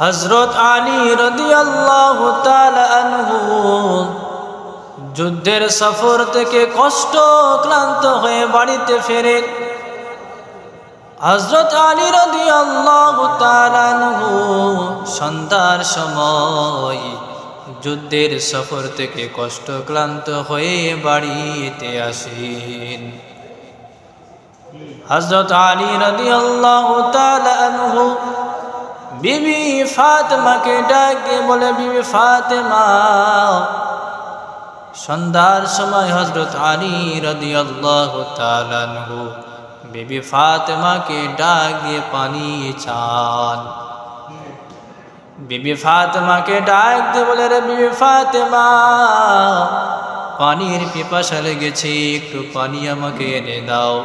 হযরত আলী রাদিয়াল্লাহু তাআলা আনহু যুদ্ধের সফর থেকে কষ্ট ক্লান্ত হয়ে বাড়িতে ফেরেন। হযরত আলী রাদিয়াল্লাহু তাআলা আনহু সন্ধ্যার সময় যুদ্ধের সফর থেকে কষ্ট ক্লান্ত হয়ে বাড়িতে আসেন। হযরত আলী রাদিয়াল্লাহু তাআলা আনহু বিবি ফাতেমাকে ডাকে বলে, বিবি ফাতেমা। সন্ধ্যার সময় হযরত আলী রাদিয়াল্লাহু তাআলা আনহু বিবি ফাতেমাকে ডাক দিয়ে পানি চান। বিবি ফাতেমাকে ডাক দিয়ে বলে, রে বিবি ফাতেমা, পানির পিপাসা লেগেছে, একটু পানি আমাকে এনে দাও।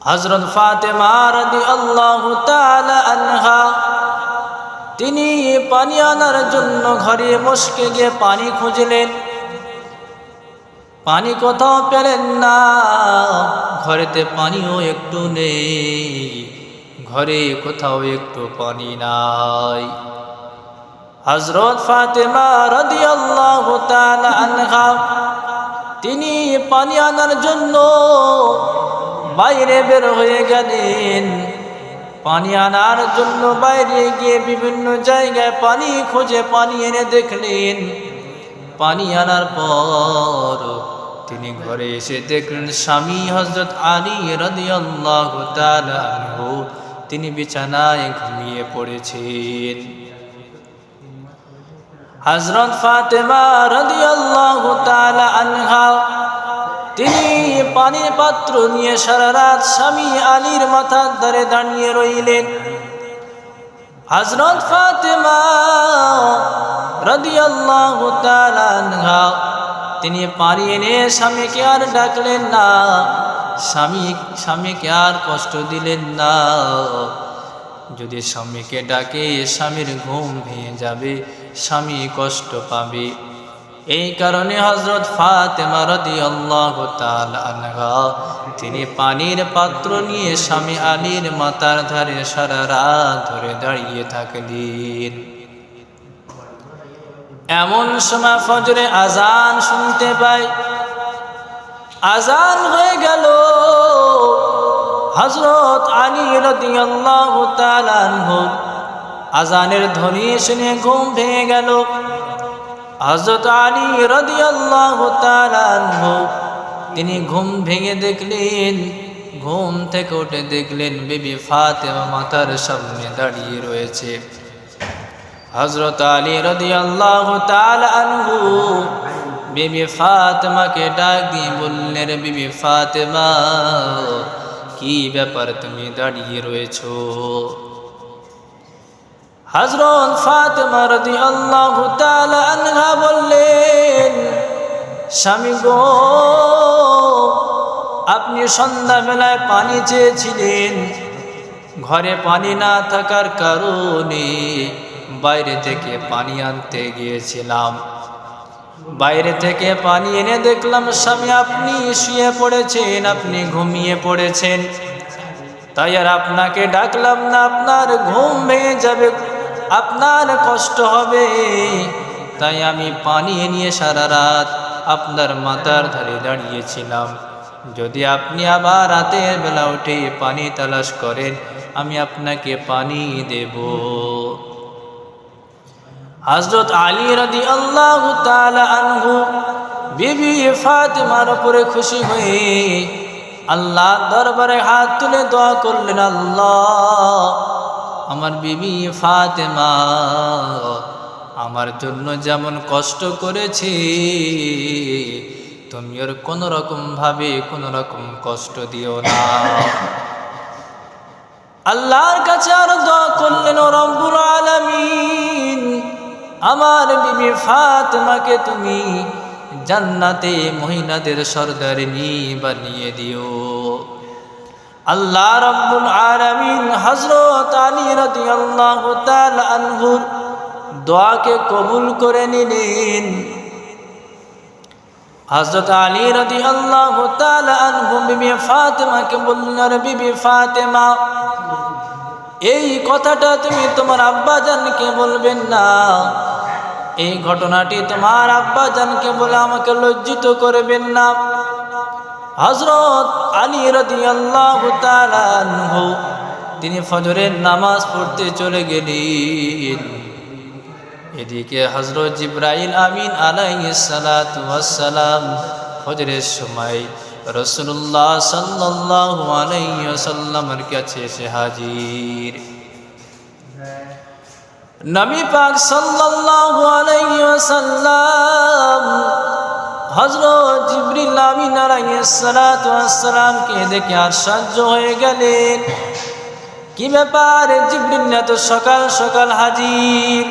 হযরত ফাতেমা রাদিয়াল্লাহু তাআলা আনহা তিনি পানি আনার জন্য ঘরে মশকে গিয়ে পানি খুঁজলেন। পানি কোথাও পেলেন না, ঘরেতে পানিও একটু নেই, ঘরে কোথাও একটু পানি নাই। হযরত ফাতেমা রাদিয়াল্লাহু তাআলা আনহা তিনি পানি আনার জন্য বাইরে বের হয়ে গেলেন। পানি আনার জন্য বাইরে গিয়ে বিভিন্ন জায়গায় পানি খুঁজে পানি এনে দেখলেন। পানি আনার পর তিনি ঘরে এসে দেখলেন স্বামী হযরত আলী রাদিয়াল্লাহু তাআলা আনহু তিনি বিছানায় ঘুমিয়ে পড়েছেন। হযরত ফাতেমা রাদিয়াল্লাহু তাআলা আনহা তিনি পানির পাত্র নিয়ে সারা রাত স্বামী আলীর মাথার ধারে দাঁড়িয়ে রইলেন। হযরত ফাতেমা রাদিয়াল্লাহু তাআলা আনহা তিনি পানি এনে স্বামীকে আর ডাকলেন না, স্বামীকে আর কষ্ট দিলেন না। যদি স্বামীকে ডাকে স্বামীর ঘুম ভেঙে যাবে, স্বামী কষ্ট পাবে। এই কারণে হযরত ফাতেমা রাদিয়াল্লাহু তাআলা আনহা তিনি পানির পাত্র নিয়ে স্বামী আলীর মাথার ধারে সারা রাত ধরে দাঁড়িয়ে থাকলেন। এমন সময় ফজরে আজান শুনতে পাই। আজান হয়ে গেল। হযরত আলী রাদিয়াল্লাহু তাআলা আনহু আজানের ধ্বনি শুনে ঘুম ভেঙে গেল। হযরত আলী রাদিয়াল্লাহু তাআলা আনহু তিনি ঘুম ভেঙে দেখলেন, ঘুম থেকে উঠে দেখলেন বিবি ফাতেমা মাথার সামনে দাঁড়িয়ে রয়েছে। হযরত আলী রাদিয়াল্লাহু তাআলা আনহু বিবি ফাতেমাকে ডাক দিয়ে বললেন, বিবি ফাতেমা, কি ব্যাপার তুমি দাঁড়িয়ে রয়েছো? হযরত ফাতেমা রাদিয়াল্লাহু তাআলা আনহা বললেন, স্বামী গো, আপনি সন্ধ্যাবেলায় পানি চেয়েছিলেন, ঘরে পানি না থাকার কারণে বাইরে থেকে পানি আনতে গিয়েছিলাম। বাইরে থেকে পানি এনে দেখলাম স্বামী আপনি শুয়ে পড়েছেন, আপনি ঘুমিয়ে পড়েছেন। তাই আর আপনাকে ডাকলাম না, আপনার ঘুম ভেঙে যাবে, আপনার কষ্ট হবে। তাই আমি পানি নিয়ে সারা রাত আপনার মাথার ধারে দাঁড়িয়েছিলাম। যদি আপনি আবার রাতের বেলা উঠে পানি তালাশ করেন, আমি আপনাকে পানি দেব। হযরত আলী রাদিয়াল্লাহু তাআলা আনহু বিবি ফাতেমার উপরে খুশি হয়ে আল্লাহর দরবারে হাত তুলে দোয়া করলেন, আল্লাহ, আমার বিবি ফাতেমা আমার জন্য যেমন কষ্ট করেছে, তুমি ওর কোনো রকম ভাবে কোনো রকম কষ্ট দিও না। আল্লাহর কাছে আর দোয়া করলেন, ও রব্বুল আলামিন, আমার বিবি ফাতেমাকে তুমি জান্নাতে মহিলাদের সরদারিনী বানিয়ে দিও। আল্লাহ রাব্বুল আলামিন হযরত আলী রাদিয়াল্লাহু তাআলা আনহুর দোয়াকে কবুল করে নিলেন। হযরত আলী রাদিয়াল্লাহু তাআলা আনহু বিবি ফাতেমাকে বললেন, বিবি ফাতেমা, এই কথাটা তুমি তোমার আব্বাজানকে বলবেন না, এই ঘটনাটি তোমার আব্বাজানকে বলে আমাকে লজ্জিত করবেন না। হযরত আলী রাদিয়াল্লাহু তাআলা আনহু তিনি ফজরের নামাজ পড়তে চলে গেলেন। এদিকে হযরত জিবরাইল আমিন আলাইহিস সালাতু ওয়াস সালাম ফজরের সময় রাসূলুল্লাহ সাল্লাল্লাহু আলাইহি ওয়াসাল্লামের কাছে এসে হাজির। নবী পাক সাল্লাল্লাহু আলাইহি ওয়াসাল্লাম হযরত জিবরিল আমিন আলাইহিস সালাতু ওয়াস সালামকে দেখে আশ্চর্য হয়ে গেলেন। কি ব্যাপার, জিবরিল এত সকাল সকাল হাজির?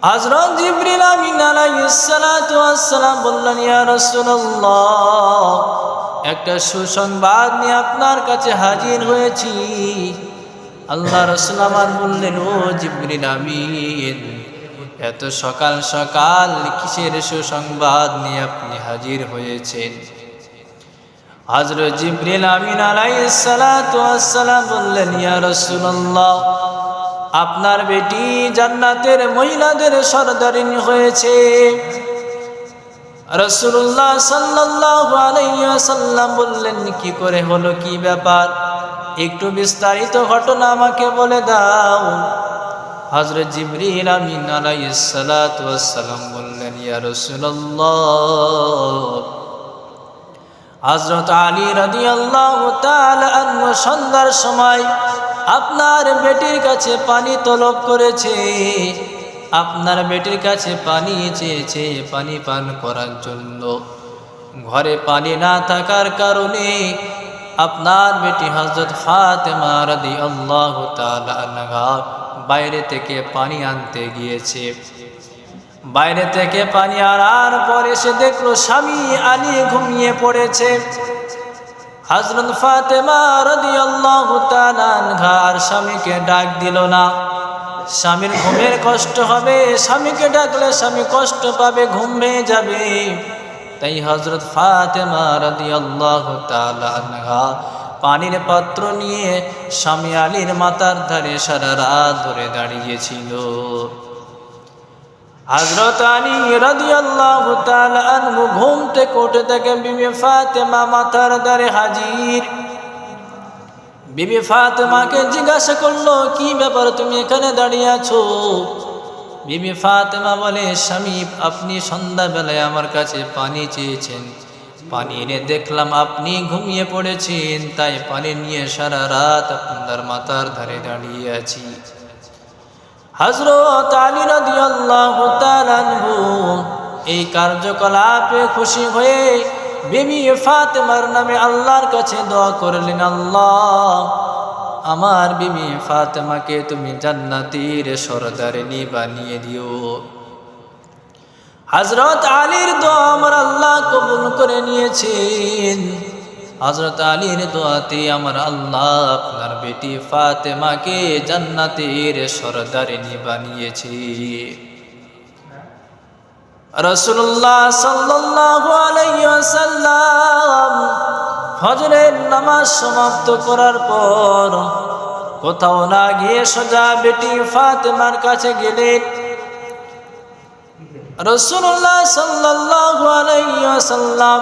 হযরত জিবরিল আমিন আলাইহিস সালাতু ওয়াস সালাম বললেন, ইয়া রাসূলুল্লাহ, একটা সুসংবাদ নিয়ে আপনার কাছে হাজির হয়েছি। আল্লাহ রাসূল আমার বললেন, ও জিবরিল আমিন, এত সকাল সকাল কিসের সুসংবাদ নিয়ে আপনি হাজির হয়েছেন? হযরত জিবরিল আমিন আলাইহিস সালাতু ওয়াস সালাম বললেন, ইয়া রাসূলুল্লাহ, আপনার বেটি জান্নাতের মহিলাদের সরদারিনী হয়েছে। রাসূলুল্লাহ সাল্লাল্লাহু আলাইহি ওয়াসাল্লাম বললেন, কি করে হলো, কি ব্যাপার, একটু বিস্তারিত ঘটনা আমাকে বলে দাও। হযরত জিবরিল আমিন আলাইহিস সালাতু ওয়াস সালাম বললেন, ইয়া রাসূলুল্লাহ, হযরত আলী রাদিয়াল্লাহু তাআলা আনহু সন্ধ্যার সময় আপনার বেটির কাছে পানি তলব করেছে, আপনার বেটির কাছে পানি চেয়েছে পানি পান করার জন্য। ঘরে পানি না থাকার কারণে আপনার বেটি হযরত ফাতেমা রাদিয়াল্লাহু তাআলা আনহা বাইরে থেকে পানি আনতে গিয়েছে। বাইরে থেকে পানি আনার পরে সে দেখলো স্বামী আলী ঘুমিয়ে পড়েছে। হযরত ফাতেমা রাদিয়াল্লাহু তাআলা আনহা আর স্বামীকে ডাক দিল না। স্বামীর ঘুমের কষ্ট হবে, স্বামীকে ডাকলে স্বামী কষ্ট পাবে, ঘুম ভেঙে যাবে। তাই হযরত ফাতেমা রাদিয়াল্লাহু তাআলা আনহা পানির পাত্র নিয়ে স্বামী আলীর মাথার ধারে সারা রাত ধরে দাঁড়িয়েছিল। হযরত আলী রাদিয়াল্লাহু তাআলা আনহু ঘুম থেকে উঠে দেখেন বিবি ফাতেমা মাথার ধারে হাজির। বিবি ফাতেমাকে জিজ্ঞাসা করলো, কি ব্যাপার, তুমি এখানে দাঁড়িয়ে আছো? বিবি ফাতেমা বলে, স্বামী, আপনি সন্ধ্যাবেলায় আমার কাছে পানি চেয়েছেন, পানি এনে দেখলাম আপনি ঘুমিয়ে পড়েছেন, তাই পানি নিয়ে সারা রাত আপনার মাথার ধারে দাঁড়িয়ে আছি। হযরত আলী রাদিয়াল্লাহু তাআলা আনহু এই কার্যকলাপে খুশি হয়ে বিবি ফাতেমার নামে আল্লাহর কাছে দোয়া করলেন, আল্লাহ, আমার বিবি ফাতেমাকে তুমি জান্নাতের সরদারিনী বানিয়ে দিও। হযরত আলীর দোয়া আমার আল্লাহ কবুল করে নিয়েছেন। হযরত আলীর দোয়াতে আমার আল্লাহ আপনার বেটি ফাতেমাকে জান্নাতের সরদারিনী বানিয়েছে। রাসূলুল্লাহ সাল্লাল্লাহু আলাইহি ওয়াসাল্লাম ফজরের নামাজ সমাপ্ত করার পর কোথাও না গিয়ে সোজা বেটি ফাতেমার কাছে গেলেন। রাসূলুল্লাহ সাল্লাল্লাহু আলাইহি ওয়াসাল্লাম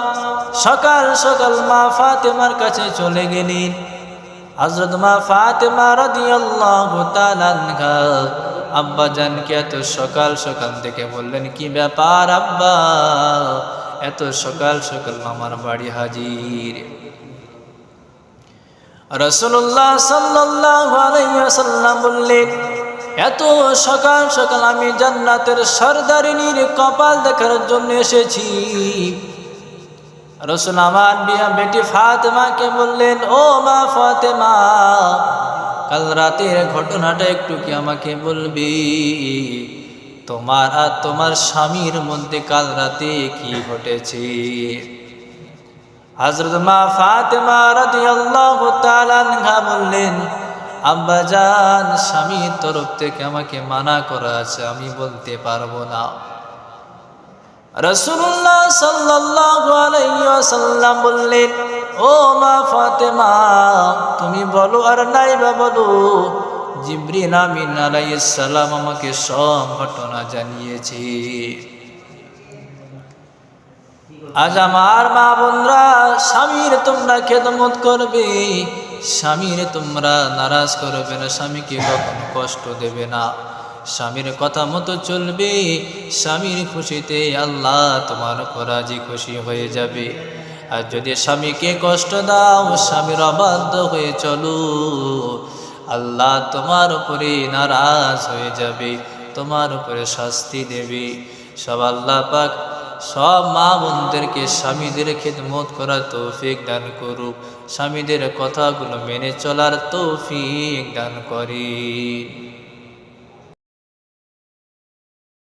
সকাল সকাল মা ফাতেমার কাছে চলে গেলেন। হযরত মা ফাতেমা রাদিয়াল্লাহু তাআলা আনহা আব্বা জানকে এত সকাল সকাল দেখে বললেন, কি ব্যাপার আব্বা, এত সকাল সকাল আমার বাড়ি হাজির? রাসূলুল্লাহ সাল্লাল্লাহু আলাইহি ওয়াসাল্লাম বললেন, এত সকাল সকাল আমি জান্নাতের সরদারিনীর কপাল দেখার জন্য এসেছি। রাসূল আমার বেটি ফাতেমাকে বললেন, ও মা ফাতেমা, কাল রাতের ঘটনাটা একটু কি আমাকে বলবি? তোমার আর তোমার স্বামীর মধ্যে কাল রাতে কি ঘটেছে? হযরত মা ফাতেমা রাদিয়াল্লাহু তাআলা আনহা বললেন, আব্বা জান, স্বামীর তরফ থেকে আমাকে মানা করা আছে, আমি বলতে পারবো না। রাসূলুল্লাহ সাল্লাল্লাহু আলাইহি ওয়াসাল্লাম বললেন, ও ও মা ফাতেমা, তুমি বলো আর নাই বা বলো, জিবরিল আমিন আলাইহিস সালাম আমাকে সব ঘটনা জানিয়েছে। আজ আমার মা বোনরা, স্বামীর তোমরা খেদমত করবে, স্বামীর তোমরা নারাজ করবে না, স্বামীকে কখনো কষ্ট দেবে না, স্বামীর কথা মতো চলবে, স্বামীর খুশিতে আল্লাহ তোমার উপর রাজি খুশি হয়ে যাবে। আর যদি স্বামীকে কষ্ট দাও, স্বামীর অবাধ্য হয়ে চলো, আল্লাহ তোমার উপরে নারাজ হয়ে যাবে, তোমার উপরে শাস্তি দেবে। সব আল্লাহ পাক সব মা বোনদেরকে স্বামীদের খেদমত করার তৌফিক দান করুক, স্বামীদের কথাগুলো মেনে চলার তৌফিক দান করেন।